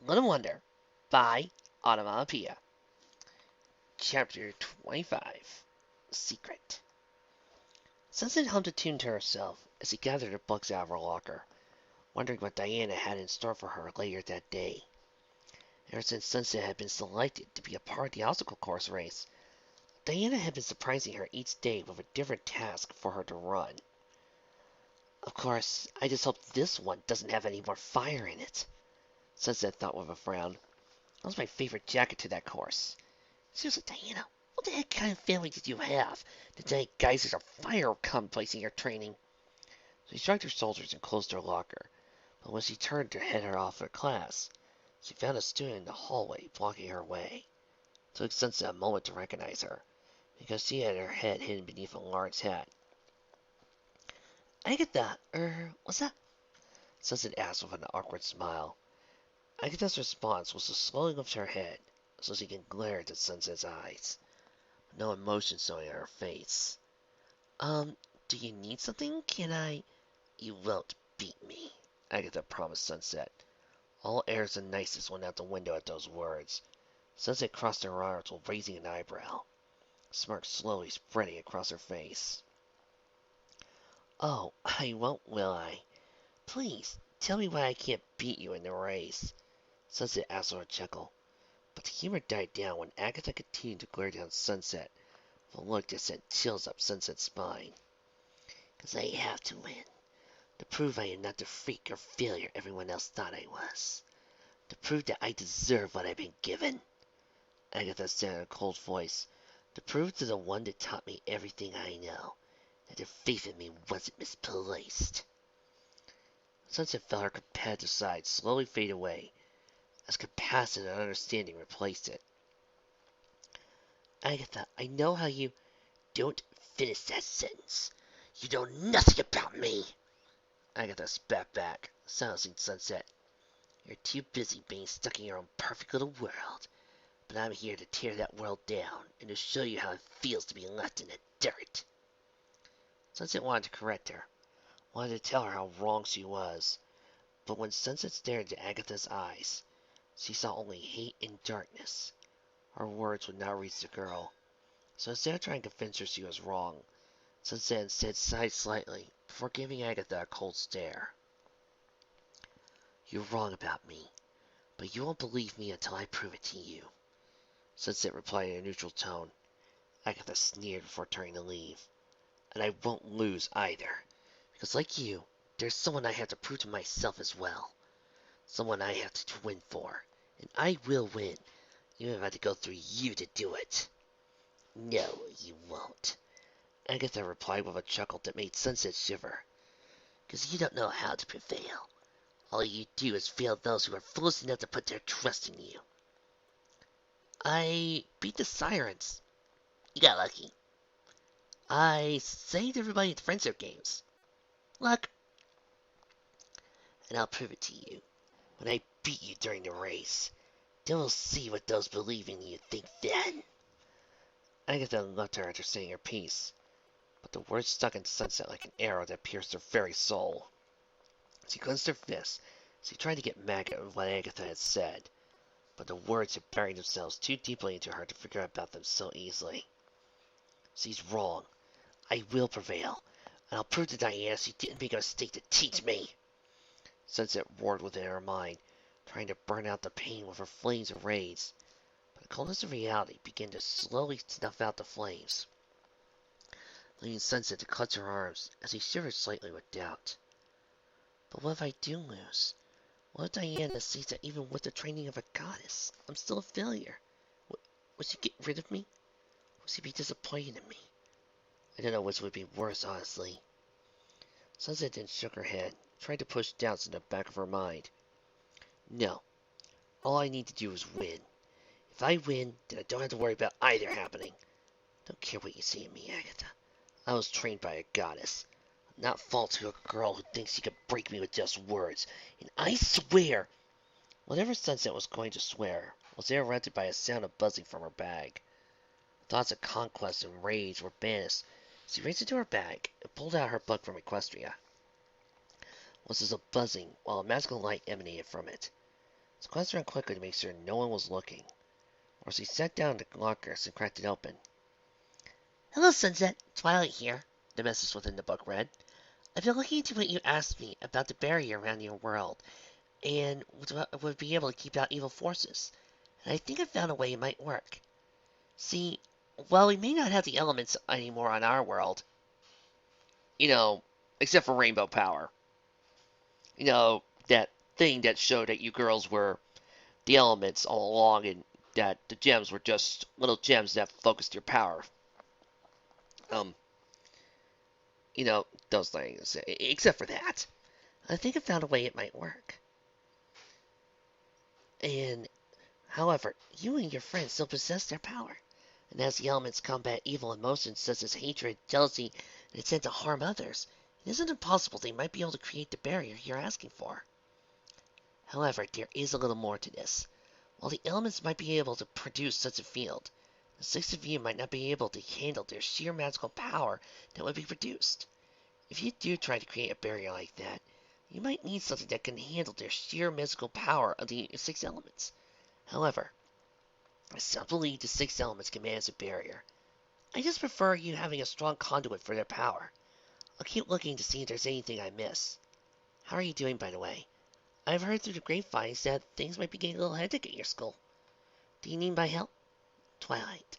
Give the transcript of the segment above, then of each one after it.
Little Wonder by Onomonopia. Chapter 25 Secret. Sunset hummed a tune to herself as she gathered her books out of her locker, wondering what Diana had in store for her later that day. Ever since Sunset had been selected to be a part of the obstacle course race, Diana had been surprising her each day with a different task for her to run. Of course, I just hope this one doesn't have any more fire in it, Sunset thought with a frown. That was my favorite jacket to that course. Seriously, Diana, what the heck kind of family did you have that any geysers of fire commonplace in your training? She shrugged her shoulders and closed her locker, but when she turned to head her off for class, she found a student in the hallway blocking her way. It took Sunset a moment to recognize her, because she had her head hidden beneath a large hat. Agatha, what's that? Sunset asked with an awkward smile. Agatha's response was to slowly lift her head so she could glare into Sunset's eyes, with no emotion showing on her face. Do you need something? Can I? You won't beat me, Agatha promised Sunset. All airs of niceness went out the window at those words. Sunset crossed her arms while raising an eyebrow, a smirk slowly spreading across her face. Oh, I won't, will I? Please, tell me why I can't beat you in the race, Sunset asked with a chuckle. But the humor died down when Agatha continued to glare down Sunset with a look that sent chills up Sunset's spine. 'Cause I have to win. To prove I am not the freak or failure everyone else thought I was. To prove that I deserve what I've been given, Agatha said in a cold voice. To prove to the one that taught me everything I know that their faith in me wasn't misplaced. Sunset felt her competitive side slowly fade away as compassion and understanding replaced it. Agatha, I know how you... Don't finish that sentence. You know nothing about me, Agatha spat back, silencing Sunset. You're too busy being stuck in your own perfect little world, but I'm here to tear that world down and to show you how it feels to be left in the dirt. Sunset wanted to correct her, wanted to tell her how wrong she was, but when Sunset stared into Agatha's eyes, she saw only hate and darkness. Her words would not reach the girl, so instead of trying to convince her she was wrong, Sunset instead sighed slightly before giving Agatha a cold stare. You're wrong about me, but you won't believe me until I prove it to you, Sunset replied in a neutral tone. Agatha sneered before turning to leave. And I won't lose either, because like you, there's someone I have to prove to myself as well. Someone I have to win for, and I will win, even if I have to go through you to do it. No, you won't, Agatha replied with a chuckle that made Sunset shiver. Because you don't know how to prevail. All you do is fail those who are foolish enough to put their trust in you. I beat the sirens. You got lucky. I saved everybody at the friendship games. Luck. And I'll prove it to you when I beat you during the race. Then we'll see what those believing you think then. Agatha left her after saying her piece, but the words stuck in Sunset like an arrow that pierced her very soul. She clenched her fists as she tried to get mad at what Agatha had said, but the words had buried themselves too deeply into her to forget about them so easily. She's wrong. I will prevail, and I'll prove to Diana she didn't make a mistake to teach me. Sunset roared within her mind, trying to burn out the pain with her flames of rage. But the coldness of reality began to slowly snuff out the flames, leaving Sunset to clutch her arms as he shivered slightly with doubt. But what if I do lose? What if Diana sees that even with the training of a goddess, I'm still a failure? Would she get rid of me? Would she be disappointed in me? I don't know which would be worse, honestly. Sunset then shook her head, tried to push doubts in the back of her mind. No. All I need to do is win. If I win, then I don't have to worry about either happening. Don't care what you see in me, Agatha. I was trained by a goddess. I'm not false to a girl who thinks she could break me with just words. And I swear... Whatever Sunset was going to swear was interrupted by a sound of buzzing from her bag. Thoughts of conquest and rage were banished. She reached into her bag and pulled out her book from Equestria. Was as a buzzing, while a magical light emanated from it. So glanced around quickly to make sure no one was looking. Or she sat down in the lockers and cracked it open. Hello, Sunset. Twilight here, the message within the book read. I've been looking into what you asked me about the barrier around your world, and would be able to keep out evil forces. And I think I found a way it might work. See, while we may not have the elements anymore on our world, you know, except for rainbow power, that thing that showed that you girls were the elements all along and that the gems were just little gems that focused your power. Um, those things. Except for that, I think I found a way it might work. And, however, you and your friends still possess their power. And as the elements combat evil emotions such as hatred, jealousy, and intent to harm others, it isn't impossible they might be able to create the barrier you're asking for. However, there is a little more to this. While the elements might be able to produce such a field, the six of you might not be able to handle their sheer magical power that would be produced. If you do try to create a barrier like that, you might need something that can handle their sheer mystical power of the six elements. However, I still believe the six elements can manage a barrier. I just prefer you having a strong conduit for their power. I'll keep looking to see if there's anything I miss. How are you doing, by the way? I've heard through the grapevines that things might be getting a little hectic at your school. Do you need my help? Twilight.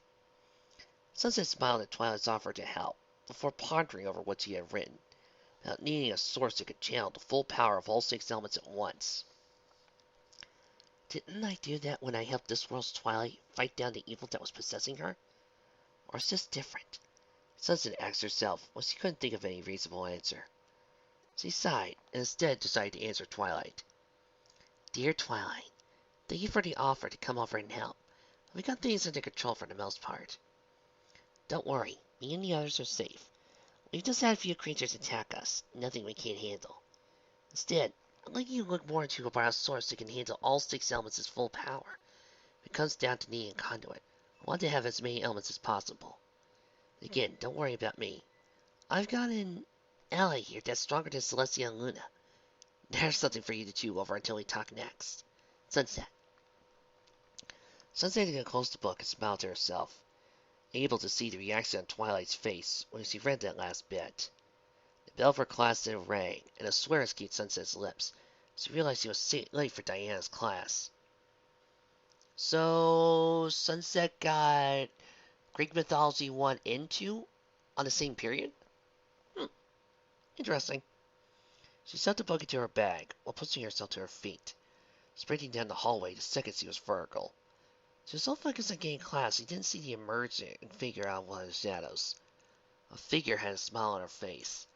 Sunset smiled at Twilight's offer to help, before pondering over what she had written, about needing a source that could channel the full power of all six elements at once. Didn't I do that when I helped this world's Twilight fight down the evil that was possessing her? Or is this different? Sunset asked herself when she couldn't think of any reasonable answer. She sighed, and instead decided to answer Twilight. Dear Twilight, thank you for the offer to come over and help. We got things under control for the most part. Don't worry, me and the others are safe. We've just had a few creatures attack us, nothing we can't handle. Instead, I'd like you to look more into a source that can handle all six elements' full power. If it comes down to needing a conduit, I want to have as many elements as possible. Again, don't worry about me. I've got an ally here that's stronger than Celestia and Luna. There's something for you to chew over until we talk next. Sunset. Sunset closed the book and smiled to herself, able to see the reaction on Twilight's face when she read that last bit. The bell for class then rang, and a swear escaped Sunset's lips. She realized she was late for Diana's class. So, Sunset got Greek Mythology 1 and 2 on the same period? Interesting. She stuffed the book into her bag while pushing herself to her feet, sprinting down the hallway the second she was vertical. She was so focused on getting class she didn't see the emerging figure out of one of the shadows. A figure had a smile on her face,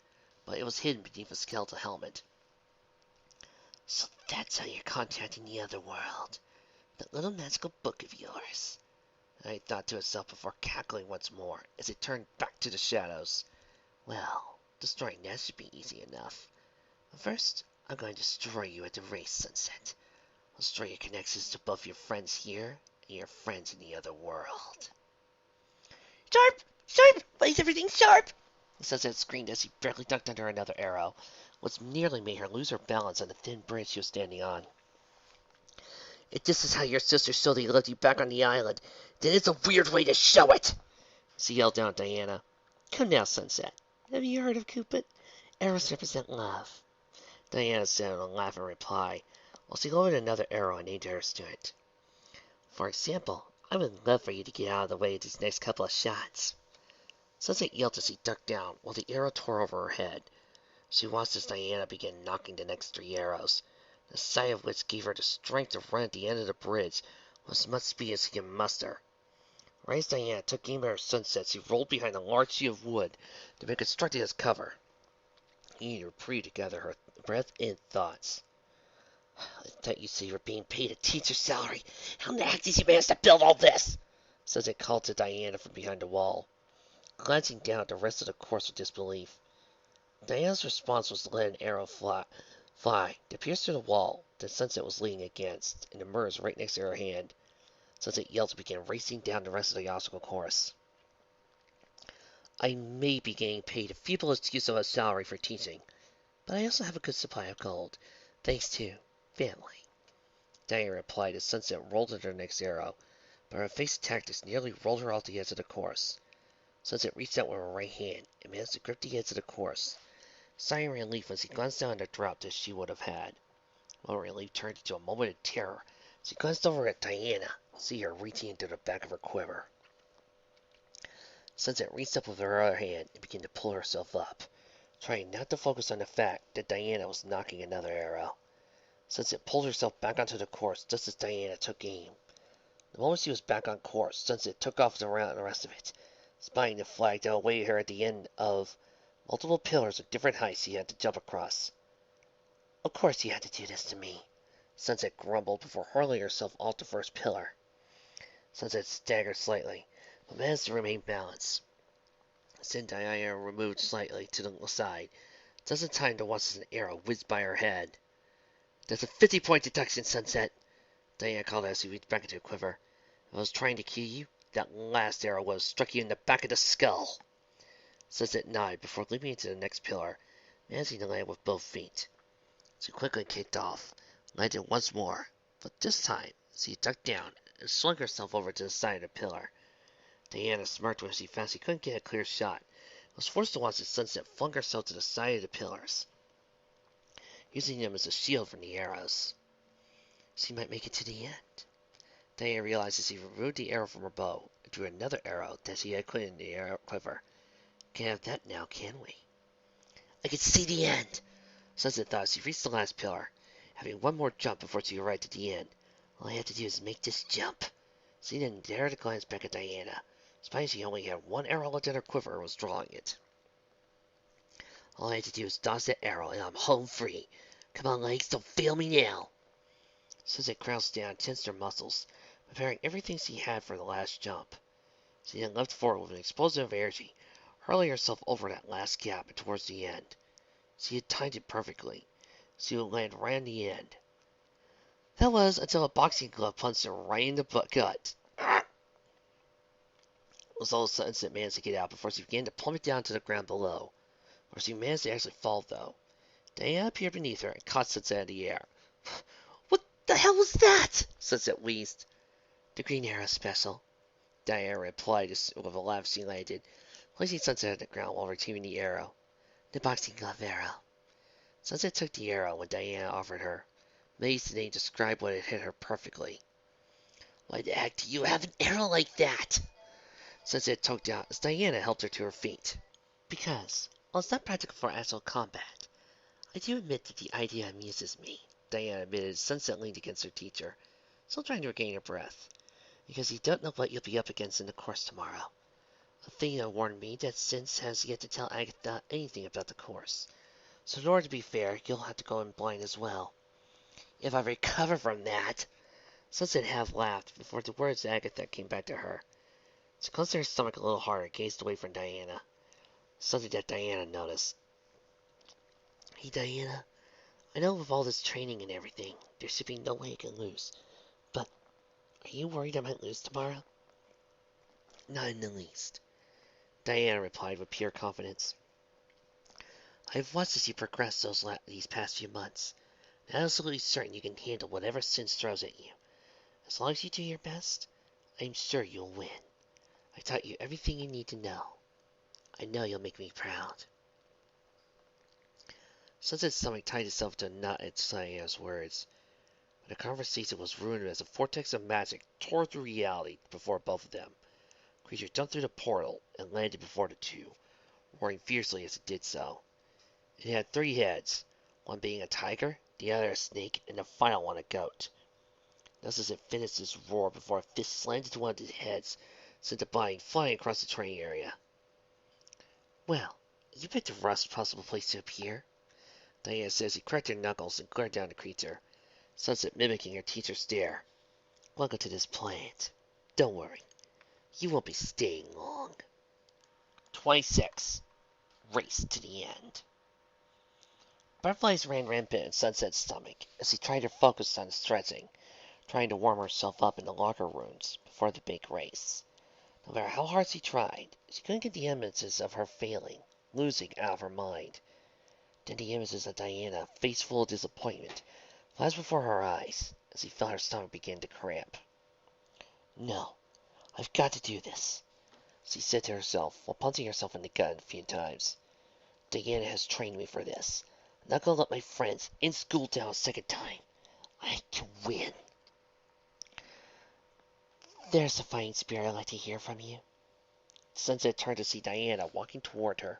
but it was hidden beneath a skeletal helmet. So that's how you're contacting the other world. That little magical book of yours. I thought to herself before cackling once more as it turned back to the shadows. Well, destroying that should be easy enough. But first, I'm going to destroy you at the race, Sunset. I'll destroy your connections to both your friends here and your friends in the other world. Sharp! Sharp! Why is everything sharp? Sunset screamed as he barely ducked under another arrow, which nearly made her lose her balance on the thin bridge she was standing on. If this is how your sister Sylvie left you back on the island, then it's a weird way to show it! She yelled down at Diana. Come now, Sunset. Have you heard of Cupid? Arrows represent love. Diana said in a laughing reply, while she lowered another arrow and aimed hers to it. For example, I would love for you to get out of the way of these next couple of shots. Sunset yelled as she ducked down, while the arrow tore over her head. She watched as Diana began knocking the next 3 arrows, the sight of which gave her the strength to run at the end of the bridge with as much speed as she could muster. Right as Diana took aim at her Sunset, she rolled behind a large sheet of wood that had been constructed as cover. He needed to breathe to gather her breath and thoughts. I thought you said you were being paid a teacher's salary. How in the heck did you manage to build all this? Sunset called to Diana from behind the wall, glancing down at the rest of the course with disbelief. Diana's response was to let an arrow fly to pierce through the wall that Sunset was leaning against and emerge right next to her hand. Sunset yelled and began racing down the rest of the obstacle course. I may be getting paid a feeble excuse of a salary for teaching, but I also have a good supply of gold, thanks to family. Diana replied as Sunset rolled into her next arrow, but her face tactics nearly rolled her off the edge of the course. Sunset reached out with her right hand and managed to grip the edge of the course, sighing relief as he glanced down at the drop that she would have had. Well, relief turned into a moment of terror as he glanced over at Diana, see her reaching into the back of her quiver. Sunset reached up with her other hand and began to pull herself up, trying not to focus on the fact that Diana was knocking another arrow. Sunset pulled herself back onto the course just as Diana took aim. The moment she was back on course, Sunset took off around the rest of it, spying the flag that awaited her at the end of multiple pillars of different heights she had to jump across. Of course you had to do this to me, Sunset grumbled before hurling herself off the first pillar. Sunset staggered slightly, but managed to remain balanced. Then Diana removed slightly to the side, just in time to watch as an arrow whizzed by her head. That's a 50-point deduction, Sunset, Diana called as she reached back into her quiver. If I was trying to kill you, that last arrow would have struck you in the back of the skull. Sunset nodded before leaping into the next pillar, managing to land with both feet. She quickly kicked off, landed once more, but this time she ducked down and slung herself over to the side of the pillar. Diana smirked when she found she couldn't get a clear shot, and was forced to watch as Sunset flung herself to the side of the pillars, using them as a shield from the arrows. She might make it to the end. Diana realized as she removed the arrow from her bow and drew another arrow that she had put in the arrow quiver. Can't have that now, can we? I can see the end, Sunset thought as she reached the last pillar, having one more jump before she arrived at the end. All I had to do is make this jump. She then dared to glance back at Diana, spying she only had one arrow left in her quiver and was drawing it. All I had to do is dodge that arrow and I'm home free. Come on, legs, don't fail me now. Sunset crouched down and tensed her muscles, preparing everything she had for the last jump. She then leapt forward with an explosion of energy, hurling herself over that last gap and towards the end. She had timed it perfectly. She would land right on the end. That was until a boxing glove punched her right in the gut. It was all Sunset managed to get out before she began to plummet down to the ground below, where she managed to actually fall, though. Diana appeared beneath her and caught Sunset in the air. What the hell was that? Sunset wheezed. The green arrow special, Diana replied with a laugh as she landed, placing Sunset on the ground while retrieving the arrow. The boxing glove arrow. Sunset took the arrow when Diana offered her. Amazed, the name described what had hit her perfectly. Why the heck do you have an arrow like that? Sunset choked out as Diana helped her to her feet. Because, while it's not practical for actual combat, I do admit that the idea amuses me, Diana admitted as Sunset leaned against her teacher, still trying to regain her breath. Because you don't know what you'll be up against in the course tomorrow. Athena warned me that Since has yet to tell Agatha anything about the course, so in order to be fair, you'll have to go in blind as well. If I recover from that, Sunset half laughed before the words of Agatha came back to her. She closed her stomach a little harder and gazed away from Diana, something that Diana noticed. Hey Diana, I know with all this training and everything, there should be no way I can lose, but are you worried I might lose tomorrow? Not in the least, Diana replied with pure confidence. I've watched as you progress these past few months, and I'm absolutely certain you can handle whatever Sins throws at you. As long as you do your best, I'm sure you'll win. I taught you everything you need to know. I know you'll make me proud. Sunset's stomach tied itself to a knot at Diana's words, but the conversation was ruined as a vortex of magic tore through reality before both of them. The creature jumped through the portal and landed before the two, roaring fiercely as it did so. It had 3 heads, one being a tiger, the other a snake, and the final one a goat. Just as it finished its roar before a fist slammed into one of the heads, sent the body flying across the training area. Well, you picked the worst possible place to appear, Diana said as he cracked her knuckles and glared down at the creature, Sunset mimicking her teacher's stare. Welcome to this planet. Don't worry, you won't be staying long. 26. Race to the end. Butterflies ran rampant in Sunset's stomach as she tried to focus on stretching, trying to warm herself up in the locker rooms before the big race. No matter how hard she tried, she couldn't get the images of her failing, losing out of her mind. Then the images of Diana, face full of disappointment, flashed before her eyes as he felt her stomach begin to cramp. No, I've got to do this, she said to herself, while punching herself in the gut a few times. Diana has trained me for this. I'm not going to let my friends in school down a second time. I can win. There's a fighting spirit I'd like to hear from you. Sunset turned to see Diana walking toward her.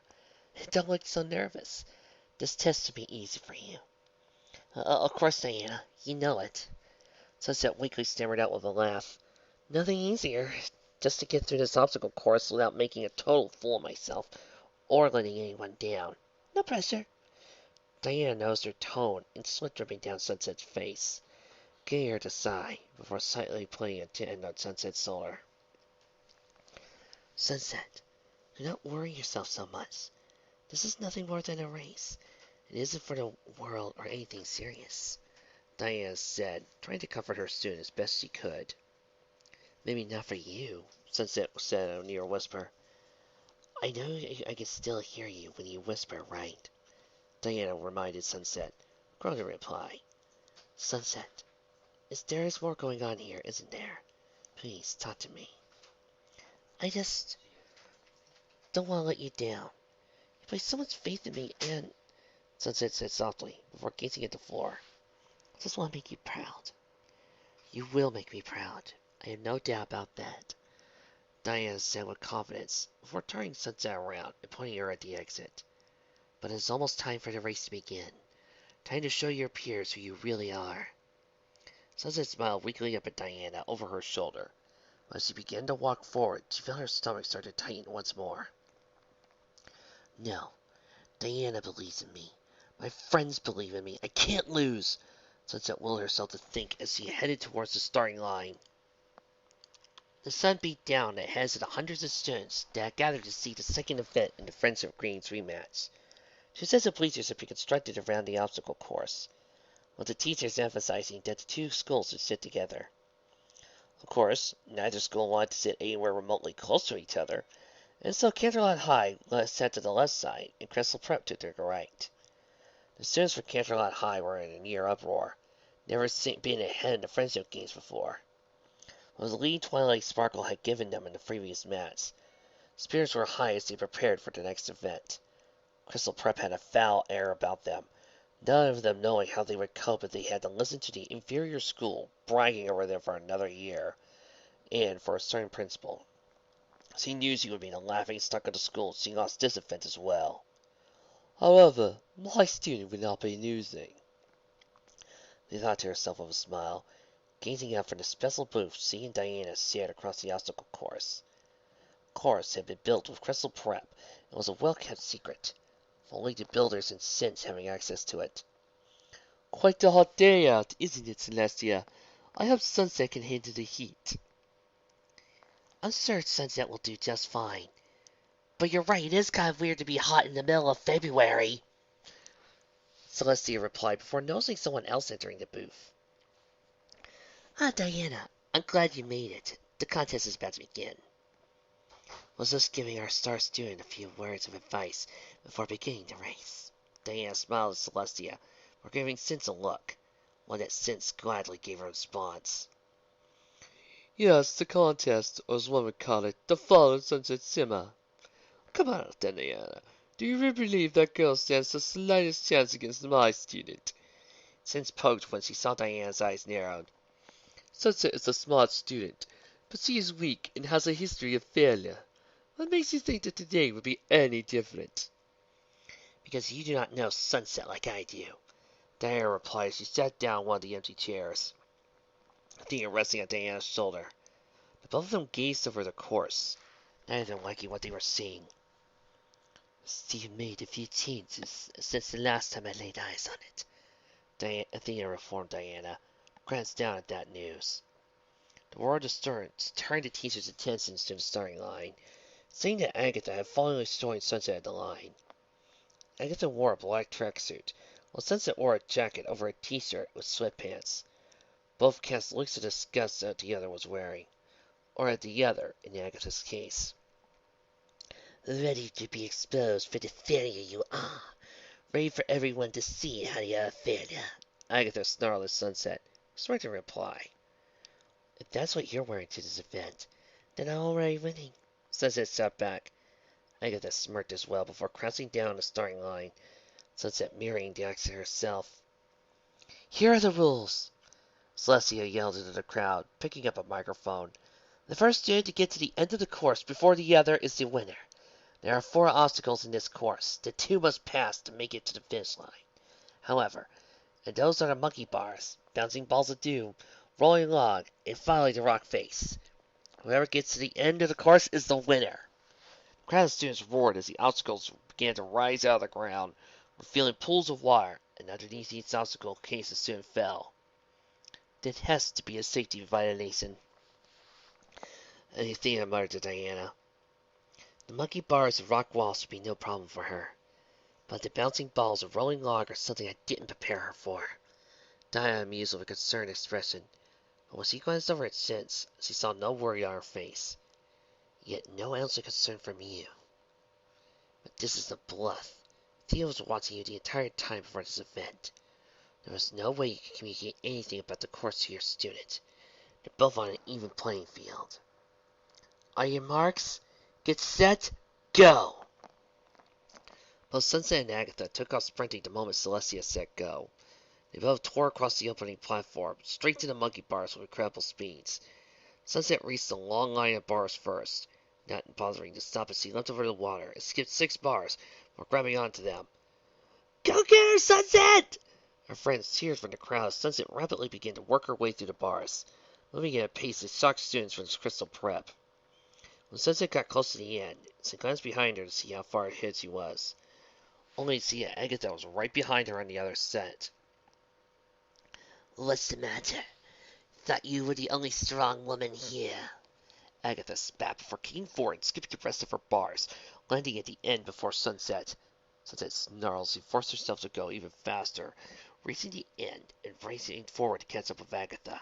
Don't look so nervous. This test will be easy for you. Of course, Diana. You know it. Sunset weakly stammered out with a laugh. Nothing easier. Just to get through this obstacle course without making a total fool of myself, or letting anyone down. No pressure. Diana noticed her tone and sweat dripping down Sunset's face, getting her to sigh, before slightly putting a hand on Sunset's shoulder. Sunset, do not worry yourself so much. This is nothing more than a race. It isn't for the world or anything serious, Diana said, trying to comfort her student as best she could. Maybe not for you, Sunset said in a near whisper. I know I can still hear you when you whisper, right? Diana reminded Sunset, growing to reply. Sunset, there is more going on here, isn't there? Please, talk to me. I just don't want to let you down. You place so much faith in me, and Sunset said softly, before gazing at the floor. I just want to make you proud. You will make me proud. I have no doubt about that, Diana said with confidence, before turning Sunset around and pointing her at the exit. But it is almost time for the race to begin. Time to show your peers who you really are. Sunset smiled weakly up at Diana over her shoulder. As she began to walk forward, she felt her stomach start to tighten once more. No, Diana believes in me. My friends believe in me. I can't lose, Sunset willed herself to think as she headed towards the starting line. The sun beat down at heads of the hundreds of students that had gathered to see the second event in the Friends of Green's rematch. Successive bleachers had been constructed around the obstacle course, with the teachers emphasizing that the two schools would sit together. Of course, neither school wanted to sit anywhere remotely close to each other, and so Canterlot High sat to the left side, and Crystal Prep to the right. The students from Canterlot High were in a near uproar, never been ahead in the Friendship Games before. What the lead Twilight Sparkle had given them in the previous match, spirits were high as they prepared for the next event. Crystal Prep had a foul air about them, none of them knowing how they would cope if they had to listen to the inferior school bragging over them for another year, and for a certain principal. She knew she would be the laughing stock of the school if she lost this event as well. However, my student would not be losing, she thought to herself with a smile, gazing out from the special booth she and Diana shared across the obstacle course. The course had been built with Crystal Prep and was a well-kept secret, with only the builders and Synths having access to it. Quite a hot day out, isn't it, Celestia? I hope Sunset can handle the heat. I'm sure Sunset will do just fine. But you're right, it is kind of weird to be hot in the middle of February, Celestia replied before noticing someone else entering the booth. Ah, Diana, I'm glad you made it. The contest is about to begin. Was just giving our star student a few words of advice before beginning the race. Diana smiled at Celestia, for giving Synth a look, one that Synth gladly gave her response. Yes, the contest, or as one would call it, the fall of Sunset Simmer. Come on, Diana. Do you really believe that girl stands the slightest chance against my student? Synth poked when she saw Diana's eyes narrowed. Sunset is a smart student, but she is weak and has a history of failure. What makes you think that today would be any different? Because you do not know Sunset like I do, Diana replied as she sat down on one of the empty chairs, Athena resting on Diana's shoulder. But both of them gazed over the course, neither of them liking what they were seeing. Steve made a few changes since the last time I laid eyes on it, Athena informed Diana, glanced down at that news. The roar of the students turned the teacher's attention to the starting line, seeing that Agatha had finally joined Sunset at the line. Agatha wore a black tracksuit, while Sunset wore a jacket over a t-shirt with sweatpants. Both cast looks of disgust at the other was wearing, or at the other, in Agatha's case. Ready to be exposed for the failure you are. Ready for everyone to see how you are a failure, Agatha snarled at Sunset. Expecting a reply. If that's what you're wearing to this event, then I'm already winning. Sunset stepped back. Agatha smirked as well before crouching down the starting line. Sunset mirroring the action herself. Here are the rules, Celestia yelled into the crowd, picking up a microphone. The first student to get to the end of the course before the other is the winner. There are 4 obstacles in this course. The 2 must pass to make it to the finish line. However, and those are the monkey bars, bouncing balls of doom, rolling log, and finally the rock face. Whoever gets to the end of the course is the winner. The crowd of students roared as the obstacles began to rise out of the ground, revealing pools of water, and underneath each obstacle in case the student fell. There has to be a safety violation. Athena muttered to Diana. The monkey bars and rock walls would be no problem for her. But the bouncing balls and rolling log are something I didn't prepare her for. Diana mused with a concerned expression, but when she glanced over at Shinz, she saw no worry on her face. Yet no ounce of concern from you. But this is a bluff. Theo was watching you the entire time before this event. There was no way you could communicate anything about the course to your student. They're both on an even playing field. On your marks, get set, go! Both Sunset and Agatha took off sprinting the moment Celestia said go. They both tore across the opening platform, straight to the monkey bars with incredible speeds. Sunset reached the long line of bars first, not bothering to stop as she leapt over the water and skipped 6 bars before grabbing onto them. Go get her, Sunset! Her friends cheered from the crowd as Sunset rapidly began to work her way through the bars, moving at a pace that shocked students from Crystal Prep. When Sunset got close to the end, she glanced behind her to see how far ahead she was, only to see that Agatha was right behind her on the other set. What's the matter? Thought you were the only strong woman here. Agatha spat before kicking forward and skipping the rest of her bars, landing at the end before Sunset. Sunset snarled as she forced herself to go even faster, reaching the end and racing forward to catch up with Agatha.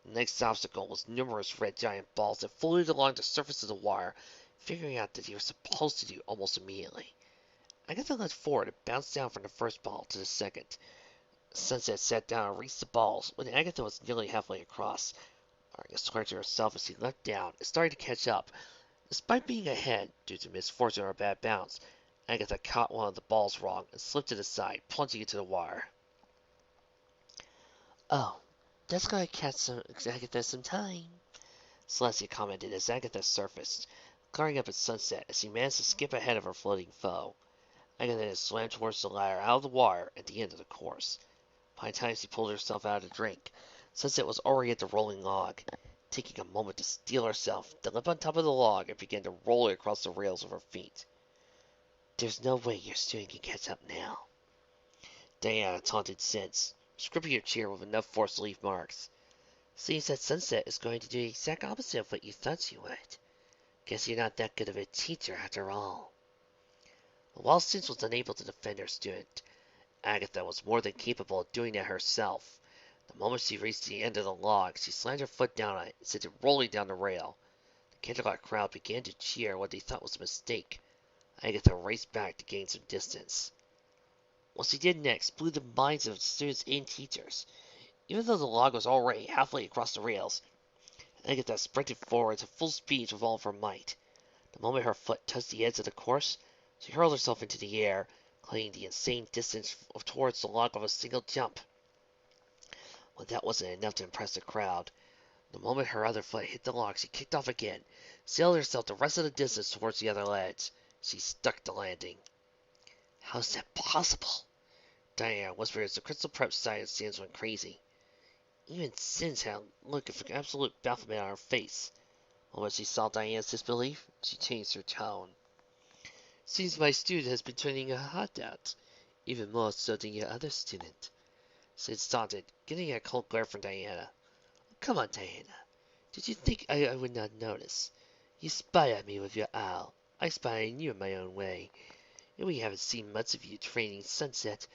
The next obstacle was numerous red giant balls that floated along the surface of the wire, figuring out that they were supposed to do almost immediately. Agatha leapt forward and bounced down from the first ball to the second. Sunset sat down and reached the balls when Agatha was nearly halfway across. Arya swear to herself as she leapt down and started to catch up. Despite being ahead, due to misfortune or a bad bounce, Agatha caught one of the balls wrong and slipped to the side, plunging into the wire. Oh, that's gonna catch Agatha some time, Celestia commented as Agatha surfaced, glaring up at Sunset as she managed to skip ahead of her floating foe. Agatha then swam towards the ladder out of the water at the end of the course. By the time she pulled herself out of the drink, Sunset was already at the rolling log, taking a moment to steel herself, to leap on top of the log and begin to roll it across the rails of her feet. There's no way your student can catch up now, Diana taunted Shinz, gripping her chair with enough force to leave marks. Seems that Sunset is going to do the exact opposite of what you thought she would. Guess you're not that good of a teacher after all. While Shinz was unable to defend her student, Agatha was more than capable of doing that herself. The moment she reached the end of the log, she slammed her foot down on it and sent it rolling down the rail. The Canterlot crowd began to cheer what they thought was a mistake. Agatha raced back to gain some distance. What she did next blew the minds of students and teachers. Even though the log was already halfway across the rails, Agatha sprinted forward at full speed with all of her might. The moment her foot touched the edge of the course, she hurled herself into the air, clearing the insane distance towards the log with a single jump. But that wasn't enough to impress the crowd. The moment her other foot hit the log, she kicked off again, sailed herself the rest of the distance towards the other ledge. She stuck the landing. How's that possible? Diana whispered as the Crystal Prep science stands went crazy. Even Shinz had a look of absolute bafflement on her face. When she saw Diana's disbelief, she changed her tone. Seems my student has been turning a hot out, even more so than your other student. Shinz taunted, getting a cold glare from Diana. Come on, Diana. Did you think I would not notice? You spy on me with your owl. I spy on you in my own way. And we haven't seen much of you training Sunset.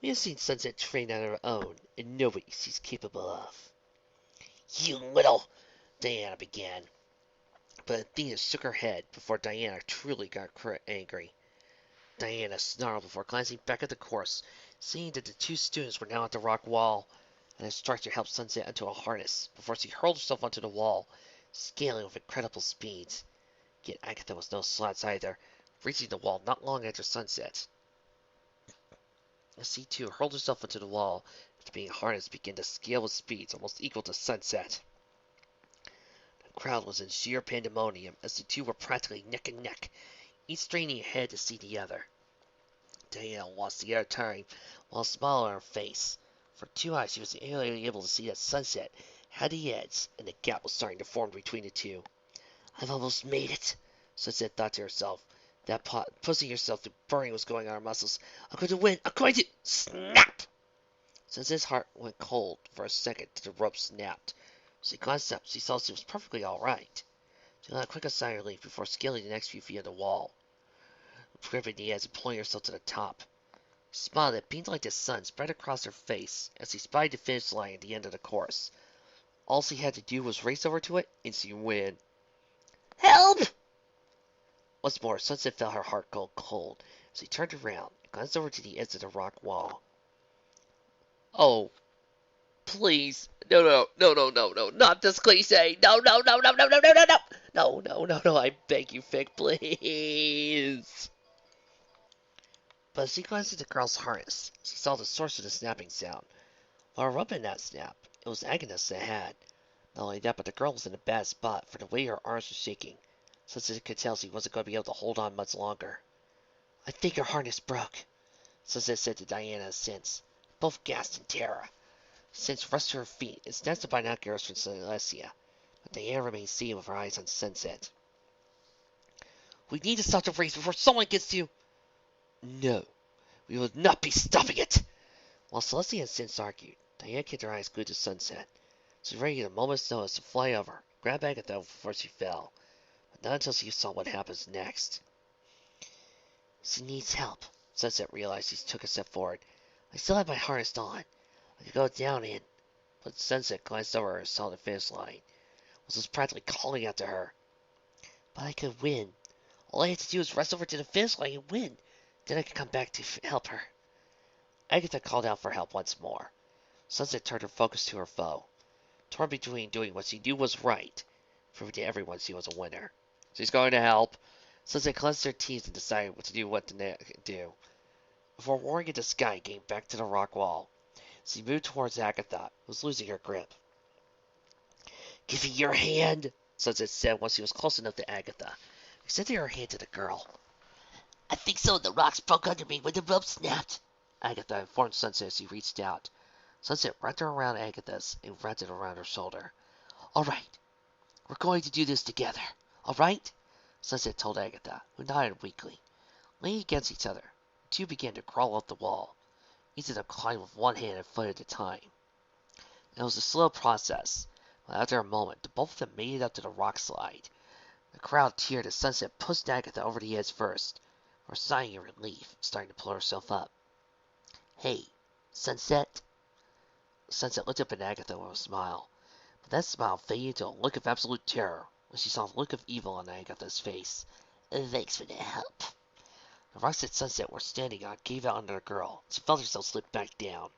We have seen Sunset train on her own, and know what she's capable of. You little... Diana began. But Athena shook her head before Diana truly got angry. Diana snarled before glancing back at the course, seeing that the 2 students were now at the rock wall. and the instructor helped Sunset into a harness before she hurled herself onto the wall, scaling with incredible speed. Yet Agatha was no slouch either, reaching the wall not long after sunset. She too hurled herself into the wall, after being harnessed began to scale with speeds almost equal to sunset. The crowd was in sheer pandemonium as the two were practically neck and neck, each straining ahead to see the other. Diana lost the air of time, while a smile on her face. For 2 eyes she was able to see that Sunset had the edge, and the gap was starting to form between the two. I've almost made it, Sunset thought to herself. That pushing herself through burning was going on her muscles. I'm going to win! I'm going to... Snap! Sunset's heart went cold for a second till the rope snapped. As she glanced up, she saw she was perfectly all right. She let a quick sigh of relief before scaling the next few feet of the wall, gripping the edge and pulling herself to the top. A smile that beamed like the sun spread across her face as she spied the finish line at the end of the course. All she had to do was race over to it, and she'd win. Help! Once more, Sunset felt her heart go cold as she turned around and glanced over to the edge of the rock wall. Oh, please. No, not this cliche. No, I beg you, Fig, please. But as she glanced at the girl's harness, she saw the source of the snapping sound. While her weapon did not snap, it was Agnes that had. Not only that, but the girl was in a bad spot for the way her arms were shaking, since it could tell she wasn't going to be able to hold on much longer. I think her harness broke, Sunset said to Diana since. Both gasped in terror. Since rushed to her feet and snatched the binoculars from Celestia, but Diana remained seated with her eyes on Sunset. We need to stop the race before someone gets to... No, we will not be stopping it! While Celestia and Since argued, Diana kept her eyes glued to Sunset. She was ready at a moment's notice to fly over, grab Agatha before she fell, but not until she saw what happens next. She needs help, Sunset realized as she took a step forward. I still have my harness on. I could go down in... But Sunset glanced over her and saw the finish line. Was practically calling out to her. But I could win. All I had to do was rest over to the finish line and win. Then I could come back to help her. Agatha called out for help once more. Sunset turned her focus to her foe, torn between doing what she knew was right, proving to everyone she was a winner. She's going to help. Sunset clenched her teeth and decided what to do. Before roaring into sky, getting back to the rock wall, she moved towards Agatha, who was losing her grip. Give me your hand, Sunset said once she was close enough to Agatha, extending her hand to the girl. I think some of the rocks broke under me when the rope snapped, Agatha informed Sunset as she reached out. Sunset wrapped her around Agatha's and wrapped it around her shoulder. All right, we're going to do this together, all right? Sunset told Agatha, who nodded weakly. Leaning against each other, the two began to crawl up the wall, each of them climbing with one hand and foot at a time. It was a slow process, but after a moment, the both of them made it up to the rock slide. The crowd cheered as Sunset pushed Agatha over the edge first, for sighing in relief, starting to pull herself up. Hey, Sunset? Sunset looked up at Agatha with a smile, but that smile faded into a look of absolute terror when she saw the look of evil on Agatha's face. Thanks for the help. The rocks that Sunset were standing on gave out under the girl. She felt herself slip back down.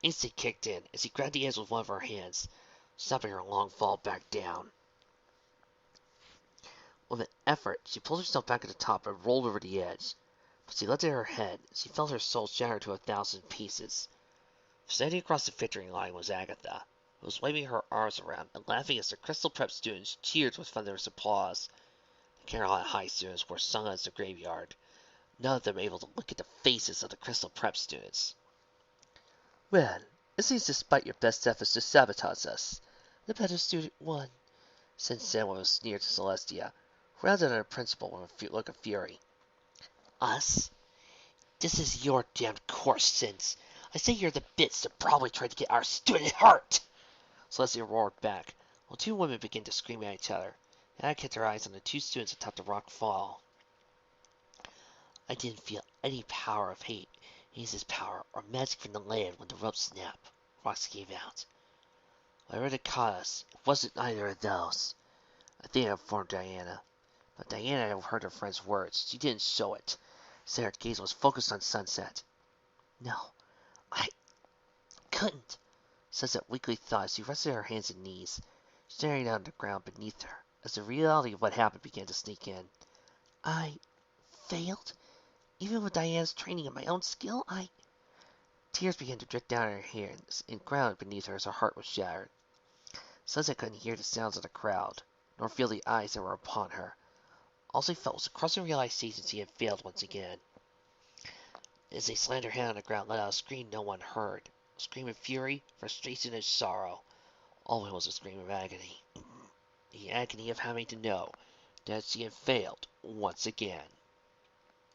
Instinct kicked in as he grabbed the edge with one of her hands, stopping her long fall back down. With an effort, she pulled herself back at the top and rolled over the edge. But she lifted her head, and she felt her soul shattered to 1,000 pieces. Standing across the victory line was Agatha, who was waving her arms around and laughing as the Crystal Prep students cheered with thunderous applause. The Canterlot High students were sung as the graveyard, none of them able to look at the faces of the Crystal Prep students. Well, it seems despite your best efforts to sabotage us, the better student won, said Sam with a sneer to Celestia, who rounded on her principal with a look of fury. Us? This is your damned course, Sins. I say you're the bits that probably tried to get our student hurt! Celestia roared back, while two women began to scream at each other, and I kept her eyes on the two students atop the rock fall. I didn't feel any power of hate, Haze's power, or magic from the land when the rope snapped. Rocks gave out. Whatever that caught us, it wasn't either of those. I think I informed Diana. But Diana had heard her friend's words. She didn't show it. So her gaze was focused on Sunset. No, I couldn't. Sunset weakly thought as she rested her hands and knees, staring down at the ground beneath her, as the reality of what happened began to sneak in. I failed? Even with Diana's training and my own skill, Tears began to drip down her hands and ground beneath her as her heart was shattered. Sunset couldn't hear the sounds of the crowd, nor feel the eyes that were upon her. All she felt was a crushing realization she had failed once again. As they slammed her head on the ground, let out a scream no one heard. A scream of fury, frustration, and sorrow. All it was a scream of agony. The agony of having to know that she had failed once again.